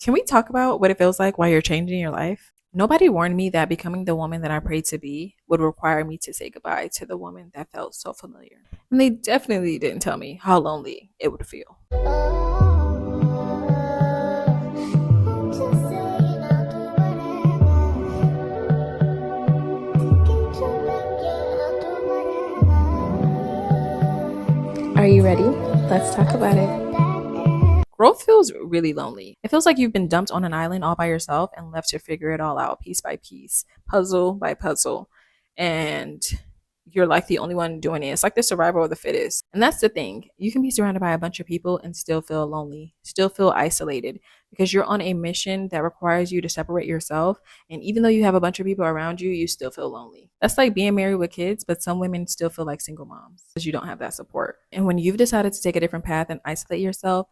Can we talk about what it feels like while you're changing your life? Nobody warned me that becoming the woman that I prayed to be would require me to say goodbye to the woman that felt so familiar. And they definitely didn't tell me how lonely it would feel. Are you ready? Let's talk about it. Growth feels really lonely. It feels like you've been dumped on an island all by yourself and left to figure it all out piece by piece, puzzle by puzzle. And you're like the only one doing it. It's like the survival of the fittest. And that's the thing. You can be surrounded by a bunch of people and still feel lonely, still feel isolated because you're on a mission that requires you to separate yourself. And even though you have a bunch of people around you, you still feel lonely. That's like being married with kids, but some women still feel like single moms because you don't have that support. And when you've decided to take a different path and isolate yourself,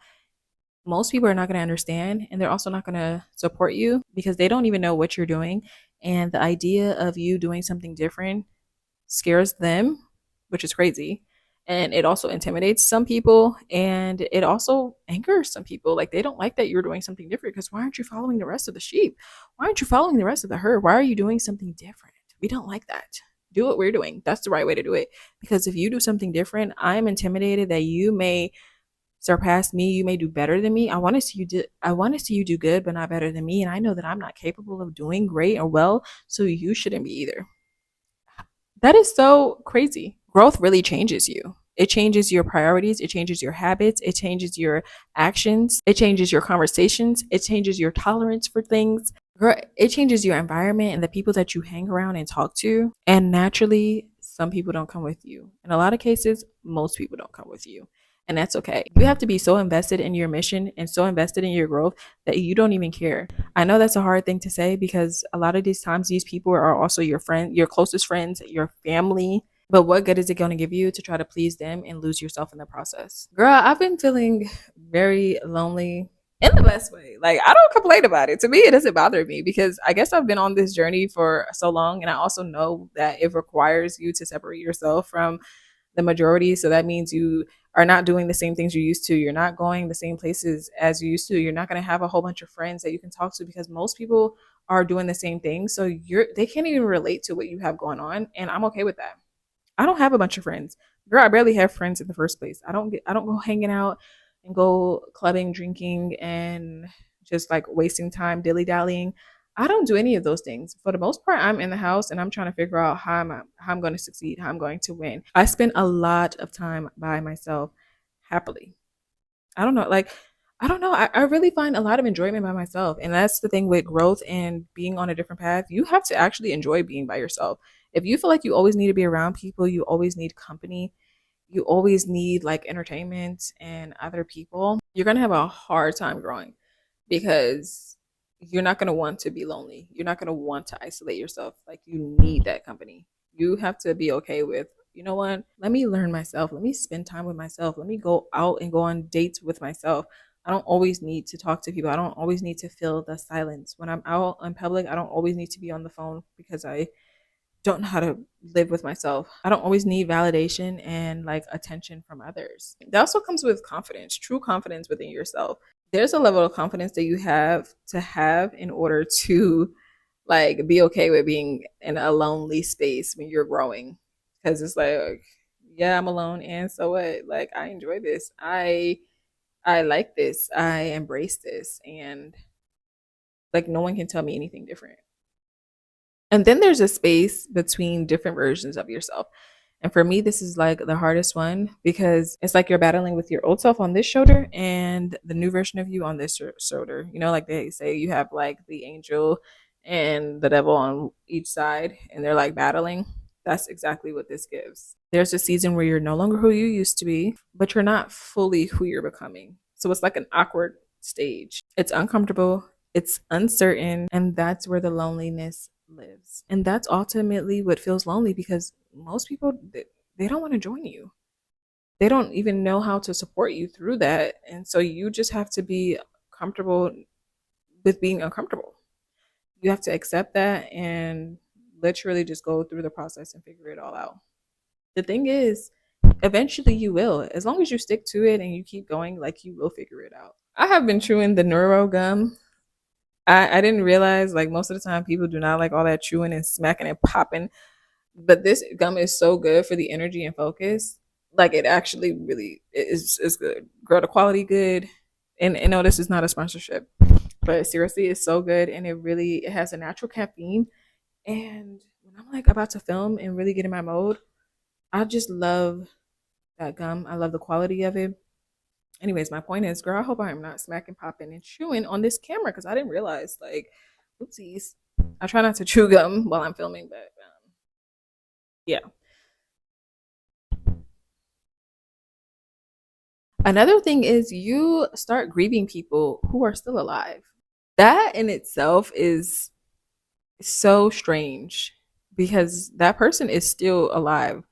most people are not going to understand and they're also not going to support you because they don't even know what you're doing. And the idea of you doing something different scares them, which is crazy. And it also intimidates some people and it also angers some people. Like they don't like that you're doing something different because why aren't you following the rest of the sheep? Why aren't you following the rest of the herd? Why are you doing something different? We don't like that. Do what we're doing. That's the right way to do it. Because if you do something different, I'm intimidated that you may surpass me, you may do better than me. I want to see you do good but not better than me, and I know that I'm not capable of doing great or well, so you shouldn't be either. That is so crazy. Growth really changes you. It changes your priorities, it changes your habits, it changes your actions, it changes your conversations, it changes your tolerance for things. It changes your environment and the people that you hang around and talk to. And naturally, some people don't come with you. In a lot of cases, most people don't come with you. And that's okay. You have to be so invested in your mission and so invested in your growth that you don't even care. I know that's a hard thing to say because a lot of these times these people are also your friend, your closest friends, your family. But what good is it going to give you to try to please them and lose yourself in the process? Girl, I've been feeling very lonely in the best way. Like, I don't complain about it. To me, it doesn't bother me because I guess I've been on this journey for so long. And I also know that it requires you to separate yourself from the majority. So that means you are not doing the same things you used to. You're not going the same places as you used to. You're not going to have a whole bunch of friends that you can talk to because most people are doing the same thing. So they can't even relate to what you have going on. And I'm okay with that. I don't have a bunch of friends. Girl, I barely have friends in the first place. I don't go hanging out and go clubbing, drinking, and just like wasting time dilly dallying. I don't do any of those things. For the most part, I'm in the house and I'm trying to figure out how I'm going to succeed, how I'm going to win. I spend a lot of time by myself happily. I don't know, like I don't know. I really find a lot of enjoyment by myself. And that's the thing with growth and being on a different path. You have to actually enjoy being by yourself. If you feel like you always need to be around people, you always need company, you always need like entertainment and other people, you're going to have a hard time growing because you're not going to want to be lonely. You're not going to want to isolate yourself. Like you need that company. You have to be okay with, you know what? Let me learn myself. Let me spend time with myself. Let me go out and go on dates with myself. I don't always need to talk to people. I don't always need to feel the silence. When I'm out in public, I don't always need to be on the phone because I don't know how to live with myself. I don't always need validation and like attention from others. That also comes with confidence, true confidence within yourself. There's a level of confidence that you have to have in order to like be okay with being in a lonely space when you're growing. Because it's like, yeah, I'm alone and so what? Like I enjoy this. I like this. I embrace this and like no one can tell me anything different. And then there's a space between different versions of yourself. And for me, this is like the hardest one because it's like you're battling with your old self on this shoulder and the new version of you on this shoulder. You know, like they say, you have like the angel and the devil on each side, and they're like battling. That's exactly what this gives. There's a season where you're no longer who you used to be, but you're not fully who you're becoming. So it's like an awkward stage. It's uncomfortable, it's uncertain, and that's where the loneliness lives. And that's ultimately what feels lonely because most people they don't want to join you. They don't even know how to support you through that. And so you just have to be comfortable with being uncomfortable. You have to accept that and literally just go through the process and figure it all out. The thing is, eventually you will. As long as you stick to it and you keep going, like you will figure it out. I have been chewing the neuro gum I didn't realize like most of the time people do not like all that chewing and smacking and popping, but this gum is so good for the energy and focus. Like it actually really is good. Girl, the quality good. And no, this is not a sponsorship, but seriously, it's so good, and it has a natural caffeine. And when I'm like about to film and really get in my mode, I just love that gum. I love the quality of it. Anyways, my point is, girl, I hope I am not smacking, popping, and chewing on this camera because I didn't realize. Like, oopsies. I try not to chew gum while I'm filming, but yeah. Another thing is you start grieving people who are still alive. That in itself is so strange because that person is still alive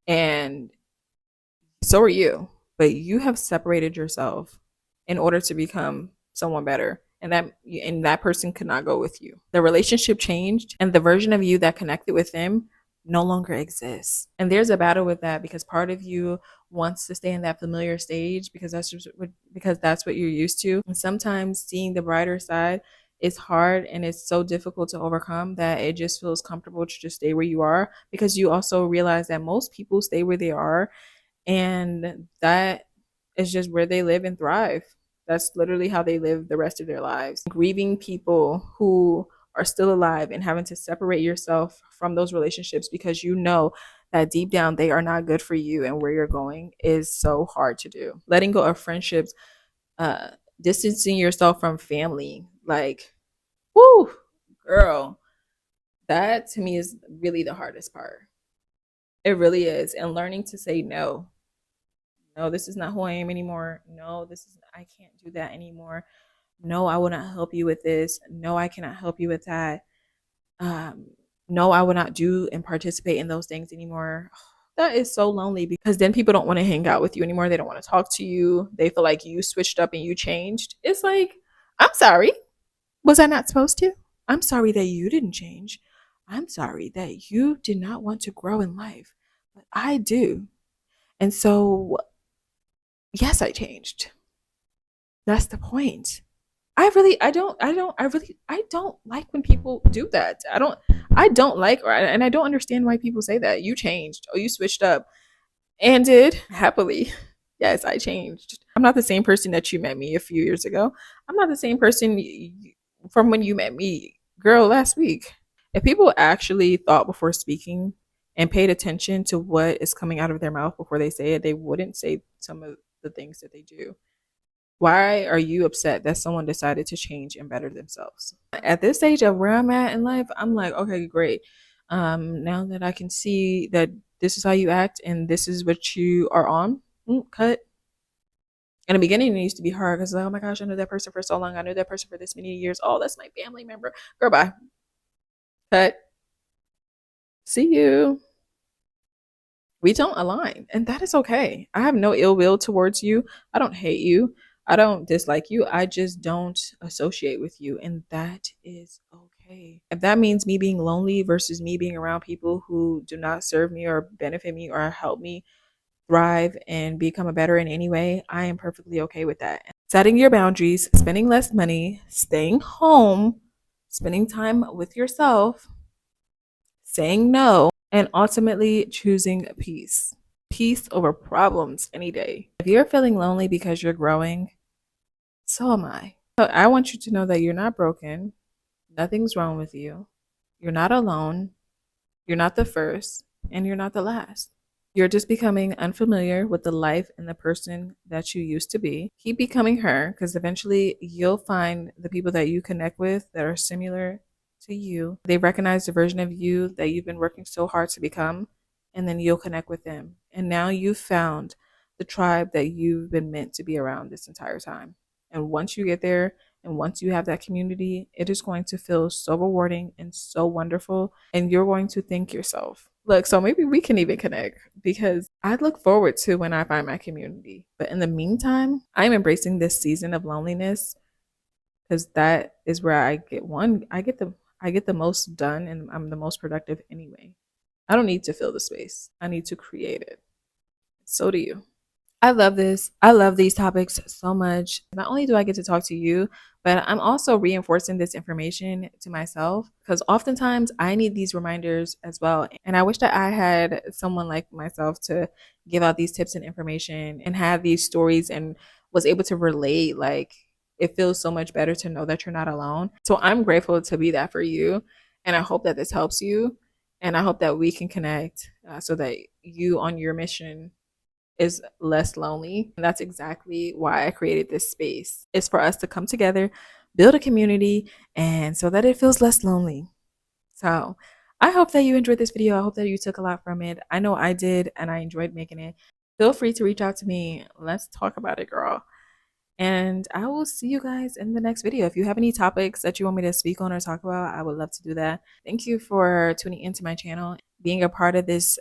and so are you, but you have separated yourself in order to become someone better. And that person could not go with you. The relationship changed and the version of you that connected with them no longer exists. And there's a battle with that because part of you wants to stay in that familiar stage because that's what you're used to. And sometimes seeing the brighter side is hard and it's so difficult to overcome that it just feels comfortable to just stay where you are because you also realize that most people stay where they are and that is just where they live and thrive. That's literally how they live the rest of their lives. Grieving people who are still alive and having to separate yourself from those relationships because you know that deep down they are not good for you and where you're going is so hard to do. Letting go of friendships, uh, distancing yourself from family, like, whoo, girl, that to me is really the hardest part. It really is. And learning to say no. No, this is not who I am anymore. No, this is I can't do that anymore. No, I will not help you with this. No, I cannot help you with that. Um, no, I will not do and participate in those things anymore. That is so lonely because then people don't want to hang out with you anymore. They don't want to talk to you. They feel like you switched up and you changed. It's like, I'm sorry. Was I not supposed to? I'm sorry that you didn't change. I'm sorry that you did not want to grow in life, but I do. And so, yes, I changed. That's the point. I don't like when people do that. I don't like, and I don't understand why people say that. You changed. Oh, you switched up and did happily. Yes, I changed. I'm not the same person that you met me a few years ago. I'm not the same person from when you met me, girl, last week. If people actually thought before speaking and paid attention to what is coming out of their mouth before they say it, they wouldn't say some of the things that they do. Why are you upset that someone decided to change and better themselves? At this stage of where I'm at in life, I'm like, okay, great. Now that I can see that this is how you act and this is what you are on, cut. In the beginning, it used to be hard because, like, oh my gosh, I knew that person for so long. I knew that person for this many years. Oh, that's my family member. Girl, bye. Cut. See you. We don't align, and that is okay. I have no ill will towards you. I don't hate you. I don't dislike you. I just don't associate with you, and that is okay. If that means me being lonely versus me being around people who do not serve me or benefit me or help me thrive and become a better in any way, I am perfectly okay with that. Setting your boundaries, spending less money, staying home, spending time with yourself, saying no, and ultimately choosing peace. Peace over problems any day. If you're feeling lonely because you're growing, so am I. So I want you to know that you're not broken. Nothing's wrong with you. You're not alone. You're not the first, and you're not the last. You're just becoming unfamiliar with the life and the person that you used to be. Keep becoming her because eventually you'll find the people that you connect with that are similar to you. They recognize the version of you that you've been working so hard to become, and then you'll connect with them. And now you've found the tribe that you've been meant to be around this entire time. And once you get there, and once you have that community, it is going to feel so rewarding and so wonderful. And you're going to thank yourself. Look, so maybe we can even connect because I look forward to when I find my community. But in the meantime, I'm embracing this season of loneliness because that is where I get the most done and I'm the most productive anyway. I don't need to fill the space. I need to create it. So do you. I love this. I love these topics so much. Not only do I get to talk to you, but I'm also reinforcing this information to myself because oftentimes I need these reminders as well. And I wish that I had someone like myself to give out these tips and information and have these stories and was able to relate. Like, it feels so much better to know that you're not alone. So I'm grateful to be that for you. And I hope that this helps you. And I hope that we can connect so that you on your mission is less lonely. And that's exactly why I created this space. It's for us to come together, build a community, and so that it feels less lonely. So I hope that you enjoyed this video. I hope that you took a lot from it. I know I did, and I enjoyed making it. Feel free to reach out to me. Let's talk about it, girl. And I will see you guys in the next video. If you have any topics that you want me to speak on or talk about, I would love to do that. Thank you for tuning into my channel, being a part of this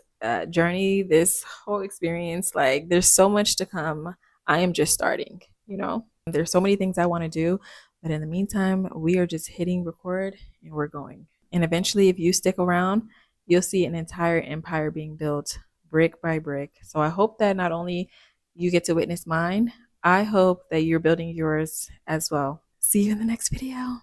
journey, this whole experience. Like, there's so much to come. I am just starting, you know? There's so many things I want to do. But in the meantime, we are just hitting record and we're going. And eventually, if you stick around, you'll see an entire empire being built brick by brick. So I hope that not only you get to witness mine, I hope that you're building yours as well. See you in the next video.